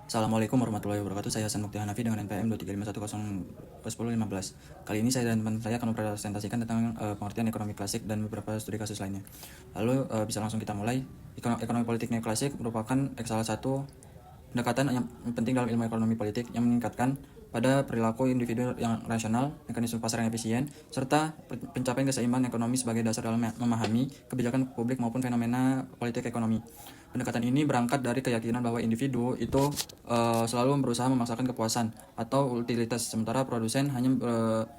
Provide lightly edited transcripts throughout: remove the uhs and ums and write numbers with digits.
Assalamualaikum warahmatullahi wabarakatuh. Saya Hasan Mukti Hanafi dengan NPM 235101015. Kali ini saya dan teman saya akan mempresentasikan tentang pengertian ekonomi klasik dan beberapa studi kasus lainnya. Lalu bisa langsung kita mulai. Ekonomi politik neoklasik merupakan salah satu pendekatan yang penting dalam ilmu ekonomi politik yang meningkatkan pada perilaku individu yang rasional, mekanisme pasar yang efisien, serta pencapaian keseimbangan ekonomi sebagai dasar dalam memahami kebijakan publik maupun fenomena politik ekonomi. Pendekatan ini berangkat dari keyakinan bahwa individu itu selalu berusaha memaksakan kepuasan atau utilitas, sementara produsen hanya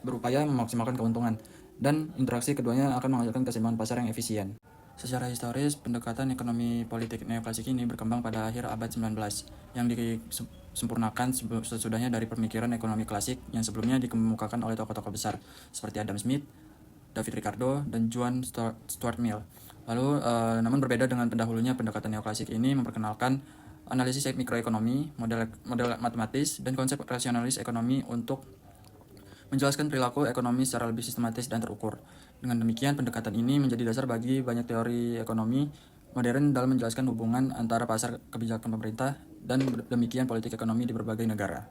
berupaya memaksimalkan keuntungan, dan interaksi keduanya akan menghasilkan keseimbangan pasar yang efisien. Secara historis, pendekatan ekonomi politik neoklasik ini berkembang pada akhir abad 19, yang disempurnakan sesudahnya dari pemikiran ekonomi klasik yang sebelumnya dikemukakan oleh tokoh-tokoh besar seperti Adam Smith, David Ricardo, dan John Stuart Mill. Lalu, namun berbeda dengan pendahulunya, pendekatan neoklasik ini memperkenalkan analisis mikroekonomi, model matematis, dan konsep rasionalis ekonomi untuk menjelaskan perilaku ekonomi secara lebih sistematis dan terukur. Dengan demikian, pendekatan ini menjadi dasar bagi banyak teori ekonomi modern dalam menjelaskan hubungan antara pasar, kebijakan pemerintah, dan demikian politik ekonomi di berbagai negara.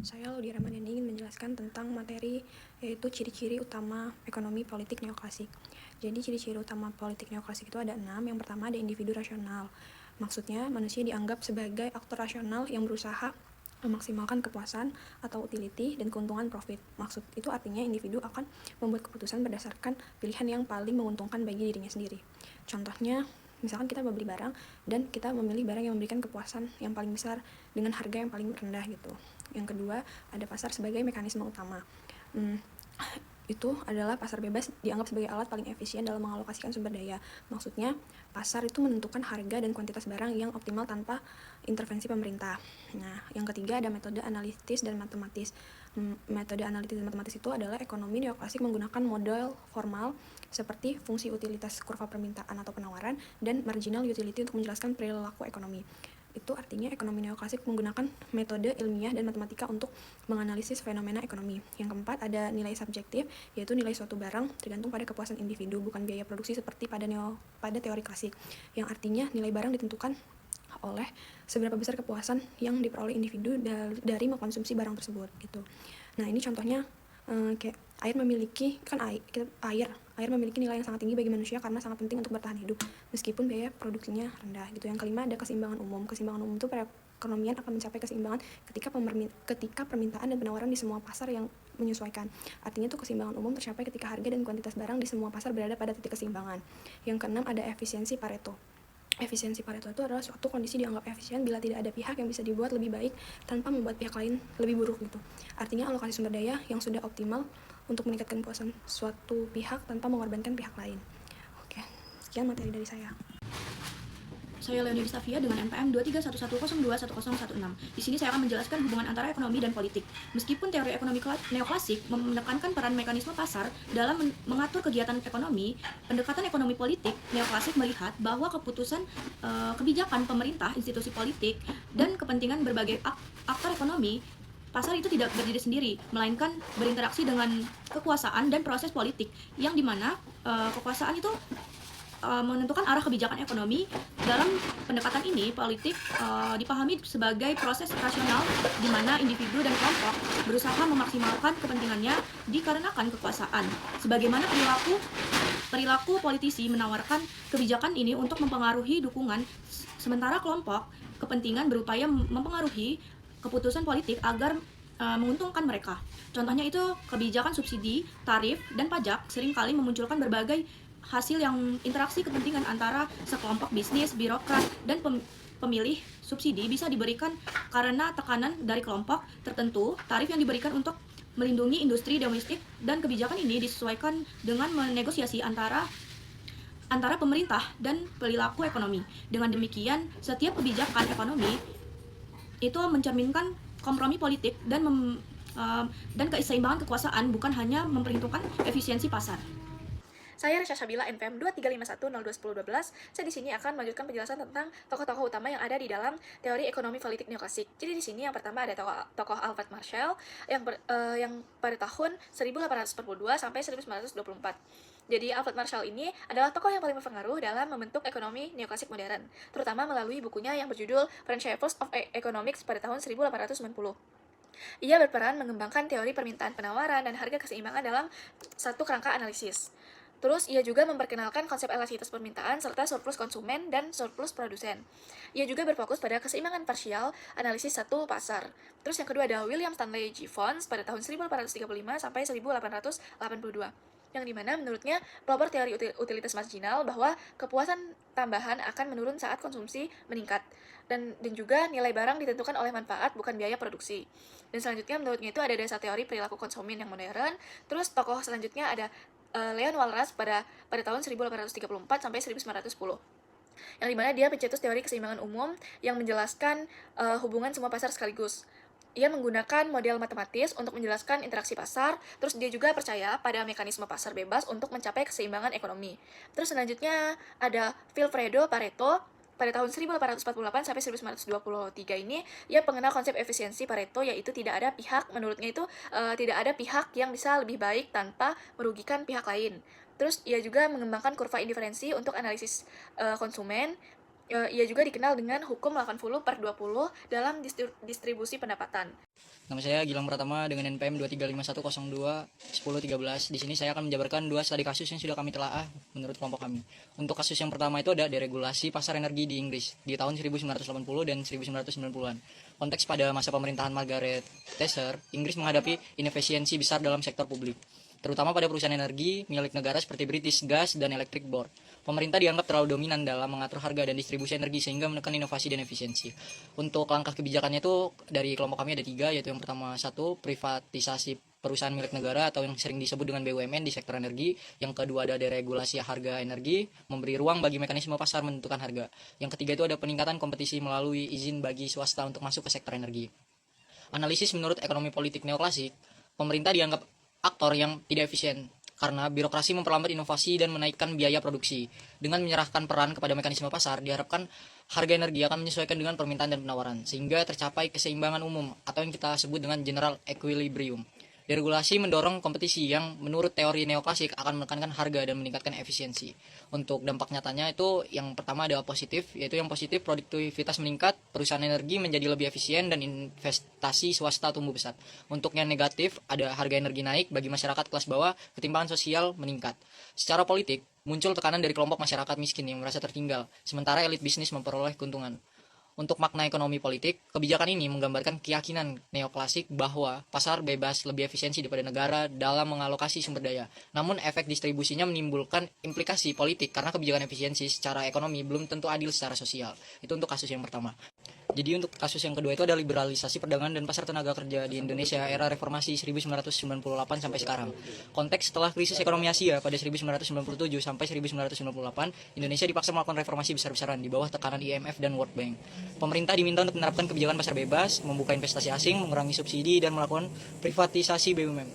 Saya Laudia Ramadhani ingin menjelaskan tentang materi yaitu ciri-ciri utama ekonomi politik neoklasik. Jadi ciri-ciri utama politik neoklasik itu ada 6. Yang pertama ada individu rasional. Maksudnya manusia dianggap sebagai aktor rasional yang berusaha memaksimalkan kepuasan atau utility dan keuntungan profit. Maksud itu artinya individu akan membuat keputusan berdasarkan pilihan yang paling menguntungkan bagi dirinya sendiri. Contohnya, misalkan kita membeli barang dan kita memilih barang yang memberikan kepuasan yang paling besar dengan harga yang paling rendah gitu. Yang kedua, ada pasar sebagai mekanisme utama. Itu adalah pasar bebas dianggap sebagai alat paling efisien dalam mengalokasikan sumber daya. Maksudnya, pasar itu menentukan harga dan kuantitas barang yang optimal tanpa intervensi pemerintah. Nah, yang ketiga ada metode analitis dan matematis. Metode analitis dan matematis itu adalah ekonomi neoklasik menggunakan model formal seperti fungsi utilitas kurva permintaan atau penawaran dan marginal utility untuk menjelaskan perilaku ekonomi. Itu artinya ekonomi neoklasik menggunakan metode ilmiah dan matematika untuk menganalisis fenomena ekonomi. Yang keempat ada nilai subjektif, yaitu nilai suatu barang tergantung pada kepuasan individu, bukan biaya produksi seperti pada teori klasik, yang artinya nilai barang ditentukan oleh seberapa besar kepuasan yang diperoleh individu dari mengkonsumsi barang tersebut gitu. Nah, ini contohnya kayak air memiliki nilai yang sangat tinggi bagi manusia karena sangat penting untuk bertahan hidup meskipun biaya produksinya rendah gitu. Yang kelima ada keseimbangan umum. Keseimbangan umum itu perekonomian akan mencapai keseimbangan ketika permintaan dan penawaran di semua pasar yang menyesuaikan. Artinya tuh keseimbangan umum tercapai ketika harga dan kuantitas barang di semua pasar berada pada titik keseimbangan. Yang keenam ada efisiensi Pareto. Efisiensi Pareto itu adalah suatu kondisi dianggap efisien bila tidak ada pihak yang bisa dibuat lebih baik tanpa membuat pihak lain lebih buruk gitu. Artinya alokasi sumber daya yang sudah optimal untuk meningkatkan kepuasan suatu pihak tanpa mengorbankan pihak lain. Oke, sekian materi dari saya. Saya Leonie Gustavia dengan NPM 23110211016. Di sini saya akan menjelaskan hubungan antara ekonomi dan politik. Meskipun teori ekonomi neoklasik menekankan peran mekanisme pasar dalam mengatur kegiatan ekonomi, pendekatan ekonomi politik neoklasik melihat bahwa keputusan kebijakan pemerintah, institusi politik, dan kepentingan berbagai aktor ekonomi pasar itu tidak berdiri sendiri, melainkan berinteraksi dengan kekuasaan dan proses politik, yang dimana kekuasaan itu menentukan arah kebijakan ekonomi. Dalam pendekatan ini, politik dipahami sebagai proses rasional di mana individu dan kelompok berusaha memaksimalkan kepentingannya dikarenakan kekuasaan. Sebagaimana perilaku politisi menawarkan kebijakan ini untuk mempengaruhi dukungan, sementara kelompok kepentingan berupaya mempengaruhi keputusan politik agar menguntungkan mereka. Contohnya itu kebijakan subsidi, tarif, dan pajak seringkali memunculkan berbagai hasil yang interaksi kepentingan antara sekelompok bisnis, birokrat, dan pemilih. Subsidi bisa diberikan karena tekanan dari kelompok tertentu, tarif yang diberikan untuk melindungi industri domestik, dan kebijakan ini disesuaikan dengan menegosiasi antara pemerintah dan perilaku ekonomi. Dengan demikian, setiap kebijakan ekonomi itu mencerminkan kompromi politik dan keseimbangan kekuasaan, bukan hanya memperhitungkan efisiensi pasar. Saya Resha Sabila, NPM 23510201012. Saya di sini akan melanjutkan penjelasan tentang tokoh-tokoh utama yang ada di dalam teori ekonomi politik neoklasik. Jadi di sini yang pertama ada tokoh Alfred Marshall yang pada tahun 1842 sampai 1924. Jadi Alfred Marshall ini adalah tokoh yang paling berpengaruh dalam membentuk ekonomi neoklasik modern, terutama melalui bukunya yang berjudul Principles of Economics pada tahun 1890. Ia berperan mengembangkan teori permintaan penawaran dan harga keseimbangan dalam satu kerangka analisis. Terus, ia juga memperkenalkan konsep elastisitas permintaan serta surplus konsumen dan surplus produsen. Ia juga berfokus pada keseimbangan parsial, analisis satu pasar. Terus yang kedua ada William Stanley Gibbons pada tahun 1835 sampai 1882. Yang dimana menurutnya pelopor teori utilitas marginal bahwa kepuasan tambahan akan menurun saat konsumsi meningkat. Dan juga nilai barang ditentukan oleh manfaat bukan biaya produksi. Dan selanjutnya menurutnya itu ada dasar teori perilaku konsumen yang modern. Terus tokoh selanjutnya ada Leon Walras pada tahun 1834 sampai 1910. Yang dimana dia pencetus teori keseimbangan umum yang menjelaskan hubungan semua pasar sekaligus. Ia menggunakan model matematis untuk menjelaskan interaksi pasar, terus dia juga percaya pada mekanisme pasar bebas untuk mencapai keseimbangan ekonomi. Terus selanjutnya ada Vilfredo Pareto pada tahun 1848 sampai 1923 ini, ia mengenal konsep efisiensi Pareto, yaitu tidak ada pihak, menurutnya itu tidak ada pihak yang bisa lebih baik tanpa merugikan pihak lain. Terus ia juga mengembangkan kurva indiferensi untuk analisis konsumen. Ia juga dikenal dengan hukum 80/20 dalam distribusi pendapatan. Nama saya Gilang Pratama dengan NPM 2351021013. Di sini saya akan menjabarkan 2 studi kasus yang sudah kami telaah menurut kelompok kami. Untuk kasus yang pertama itu ada deregulasi pasar energi di Inggris di tahun 1980 dan 1990-an. Konteks pada masa pemerintahan Margaret Thatcher, Inggris menghadapi inefisiensi besar dalam sektor publik, terutama pada perusahaan energi milik negara seperti British Gas dan Electric Board. Pemerintah dianggap terlalu dominan dalam mengatur harga dan distribusi energi sehingga menekan inovasi dan efisiensi. Untuk langkah kebijakannya itu dari kelompok kami ada 3, yaitu yang pertama 1, privatisasi perusahaan milik negara atau yang sering disebut dengan BUMN di sektor energi. Yang kedua ada deregulasi harga energi, memberi ruang bagi mekanisme pasar menentukan harga. Yang ketiga itu ada peningkatan kompetisi melalui izin bagi swasta untuk masuk ke sektor energi. Analisis menurut ekonomi politik neoklasik, pemerintah dianggap aktor yang tidak efisien karena birokrasi memperlambat inovasi dan menaikkan biaya produksi. Dengan menyerahkan peran kepada mekanisme pasar, diharapkan harga energi akan menyesuaikan dengan permintaan dan penawaran, sehingga tercapai keseimbangan umum atau yang kita sebut dengan general equilibrium. Deregulasi mendorong kompetisi yang menurut teori neoklasik akan menekankan harga dan meningkatkan efisiensi. Untuk dampak nyatanya itu yang pertama ada positif, yaitu yang positif produktivitas meningkat, perusahaan energi menjadi lebih efisien dan investasi swasta tumbuh pesat. Untuk yang negatif ada harga energi naik bagi masyarakat kelas bawah, ketimpangan sosial meningkat. Secara politik muncul tekanan dari kelompok masyarakat miskin yang merasa tertinggal, sementara elit bisnis memperoleh keuntungan. Untuk makna ekonomi politik, kebijakan ini menggambarkan keyakinan neoklasik bahwa pasar bebas lebih efisiensi daripada negara dalam mengalokasi sumber daya. Namun efek distribusinya menimbulkan implikasi politik karena kebijakan efisiensi secara ekonomi belum tentu adil secara sosial. Itu untuk kasus yang pertama. Jadi untuk kasus yang kedua itu ada liberalisasi perdagangan dan pasar tenaga kerja di Indonesia era reformasi 1998 sampai sekarang. Konteks setelah krisis ekonomi Asia pada 1997 sampai 1998, Indonesia dipaksa melakukan reformasi besar-besaran di bawah tekanan IMF dan World Bank. Pemerintah diminta untuk menerapkan kebijakan pasar bebas, membuka investasi asing, mengurangi subsidi, dan melakukan privatisasi BUMN.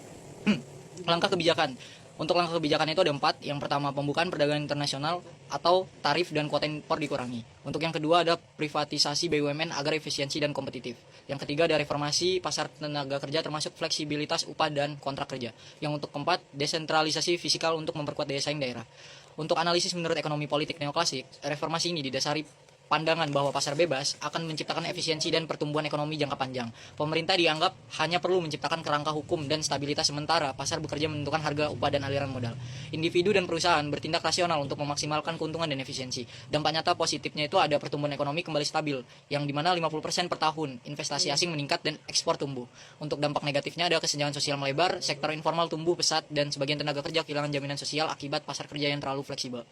Langkah kebijakan. Untuk langkah kebijakan itu ada 4. Yang pertama, pembukaan perdagangan internasional atau tarif dan kuota impor dikurangi. Untuk yang kedua ada privatisasi BUMN agar efisiensi dan kompetitif. Yang ketiga ada reformasi pasar tenaga kerja termasuk fleksibilitas upah dan kontrak kerja. Yang untuk keempat, desentralisasi fiskal untuk memperkuat daya saing daerah. Untuk analisis menurut ekonomi politik neoklasik, reformasi ini didasari pandangan bahwa pasar bebas akan menciptakan efisiensi dan pertumbuhan ekonomi jangka panjang. Pemerintah dianggap hanya perlu menciptakan kerangka hukum dan stabilitas sementara pasar bekerja menentukan harga, upah, dan aliran modal. Individu dan perusahaan bertindak rasional untuk memaksimalkan keuntungan dan efisiensi. Dampak nyata positifnya itu ada pertumbuhan ekonomi kembali stabil, yang dimana 50% per tahun, investasi asing meningkat dan ekspor tumbuh. Untuk dampak negatifnya ada kesenjangan sosial melebar, sektor informal tumbuh pesat, dan sebagian tenaga kerja kehilangan jaminan sosial akibat pasar kerja yang terlalu fleksibel.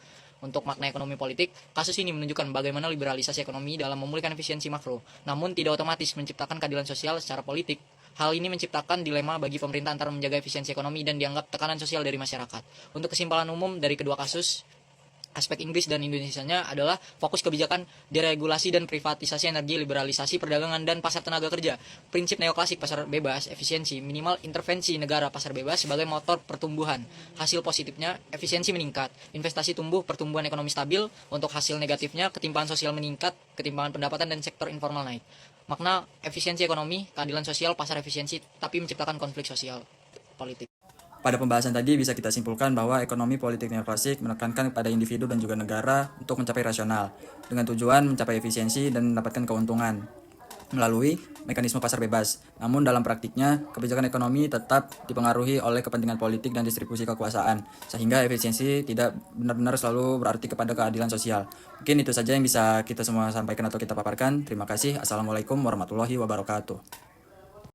Untuk makna ekonomi politik, kasus ini menunjukkan bagaimana liberalisasi ekonomi dalam memulihkan efisiensi makro, namun tidak otomatis menciptakan keadilan sosial secara politik. Hal ini menciptakan dilema bagi pemerintah antara menjaga efisiensi ekonomi dan dianggap tekanan sosial dari masyarakat. Untuk kesimpulan umum dari kedua kasus, aspek Inggris dan Indonesianya adalah fokus kebijakan deregulasi dan privatisasi energi, liberalisasi perdagangan dan pasar tenaga kerja. Prinsip neoklasik pasar bebas, efisiensi, minimal intervensi negara pasar bebas sebagai motor pertumbuhan. Hasil positifnya, efisiensi meningkat, investasi tumbuh, pertumbuhan ekonomi stabil. Untuk hasil negatifnya, ketimpangan sosial meningkat, ketimpangan pendapatan dan sektor informal naik. Makna efisiensi ekonomi, keadilan sosial, pasar efisiensi, tapi menciptakan konflik sosial politik. pada pembahasan tadi bisa kita simpulkan bahwa ekonomi politik neoklasik menekankan pada individu dan juga negara untuk mencapai rasional dengan tujuan mencapai efisiensi dan mendapatkan keuntungan melalui mekanisme pasar bebas. Namun dalam praktiknya, kebijakan ekonomi tetap dipengaruhi oleh kepentingan politik dan distribusi kekuasaan, sehingga efisiensi tidak benar-benar selalu berarti kepada keadilan sosial. Mungkin itu saja yang bisa kita semua sampaikan atau kita paparkan. Terima kasih. Assalamualaikum warahmatullahi wabarakatuh.